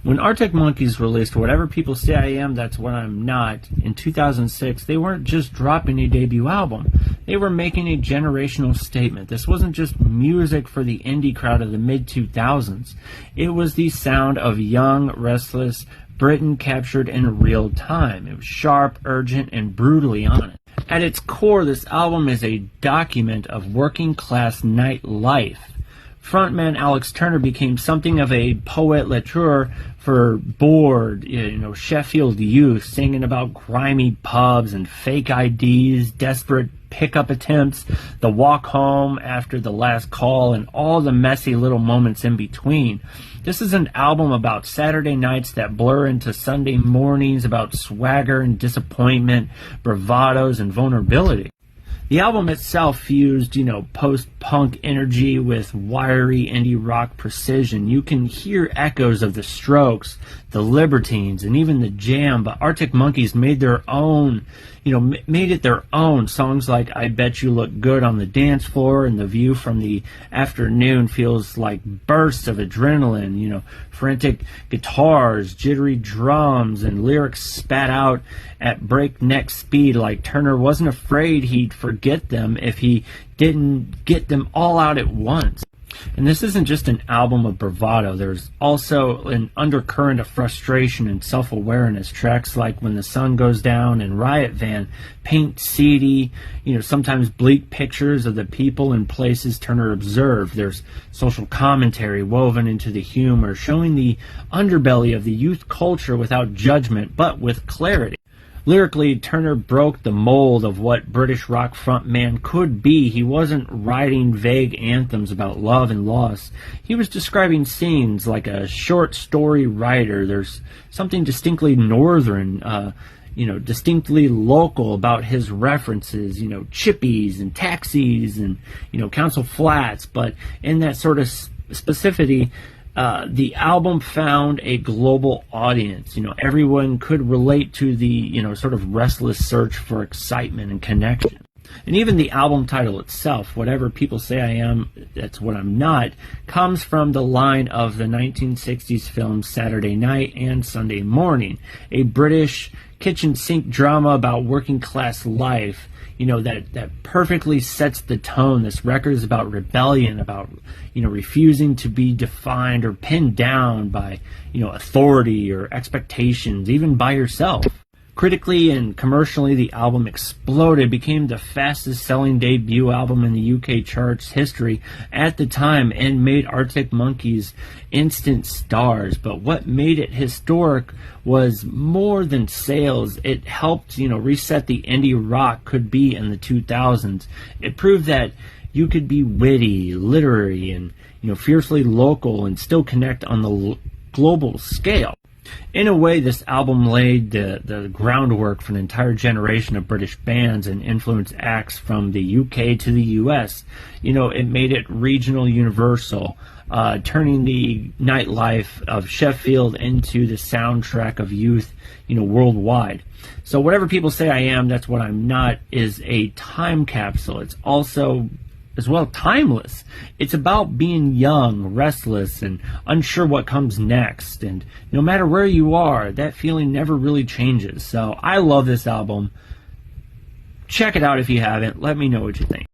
When Arctic Monkeys released Whatever People Say I Am, That's What I'm Not in 2006, they weren't just dropping a debut album. They were making a generational statement. This wasn't just music for the indie crowd of the mid-2000s. It was the sound of young, restless Britain captured in real time. It was sharp, urgent, and brutally honest. At its core, this album is a document of working-class nightlife. Frontman Alex Turner became something of a poet laureate for bored, Sheffield youth, singing about grimy pubs and fake IDs, desperate pickup attempts, the walk home after the last call, and all the messy little moments in between. This is an album about Saturday nights that blur into Sunday mornings, about swagger and disappointment, bravados and vulnerability. The album itself fused, post-punk energy with wiry indie rock precision. You can hear echoes of the Strokes, the Libertines, and even the Jam, but Arctic Monkeys made their own, made it their own. Songs like I Bet You Look Good on the Dance Floor and The View from the Afternoon feels like bursts of adrenaline, frantic guitars, jittery drums, and lyrics spat out at breakneck speed like Turner wasn't afraid he'd forget them if he didn't get them all out at once. And this isn't just an album of bravado. There's also an undercurrent of frustration and self-awareness. Tracks like When the Sun Goes Down and Riot Van paint seedy, sometimes bleak pictures of the people and places Turner observed. There's social commentary woven into the humor, showing the underbelly of the youth culture without judgment, but with clarity. Lyrically, Turner broke the mold of what British rock frontman could be. He wasn't writing vague anthems about love and loss. He was describing scenes like a short story writer. There's something distinctly northern, distinctly local about his references, chippies and taxis and, Council Flats. But in that sort of specificity, the album found a global audience. Everyone could relate to the, sort of restless search for excitement and connection. And even the album title itself, Whatever People Say I Am, That's What I'm Not, comes from the line of the 1960s films Saturday Night and Sunday Morning, a British kitchen sink drama about working class life. That perfectly sets the tone. This record is about rebellion, about, refusing to be defined or pinned down by, authority or expectations, even by yourself. Critically and commercially, the album exploded, became the fastest-selling debut album in the UK charts history at the time, and made Arctic Monkeys instant stars. But what made it historic was more than sales. It helped, reset the indie rock could be in the 2000s. It proved that you could be witty, literary, and, fiercely local and still connect on the global scale. In a way, this album laid the groundwork for an entire generation of British bands and influenced acts from the UK to the US. It made it regional universal, turning the nightlife of Sheffield into the soundtrack of youth, worldwide. So Whatever People Say I Am, That's What I'm Not is a time capsule. It's also as well timeless. It's about being young, restless, and unsure what comes next. And no matter where you are, that feeling never really changes. So I love this album. Check it out if you haven't. Let me know what you think.